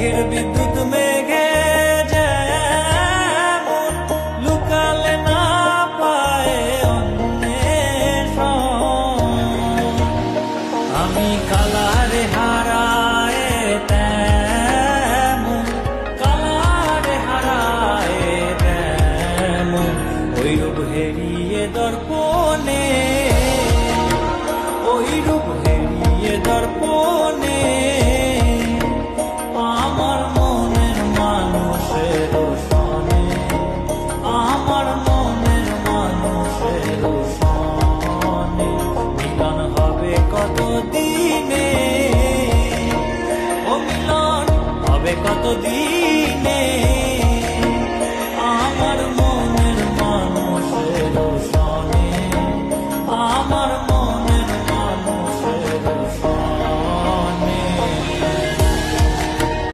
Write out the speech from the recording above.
মেঘের বিদ্যুৎ মেঘে যেমন লুকালে না পায় অন্বেষণ, আমি কালারে হারায় তেমন, কালারে হারায় তেমন, ওই রূপ হেরিয়ে দর্পণে, ওই রূপ হেরিয়ে দর্পণে আমার মনের মানুষের সনে, আমার মনের মানুষের সনে মিলন হবে কত দিনে, ও মিলন হবে কত দিন।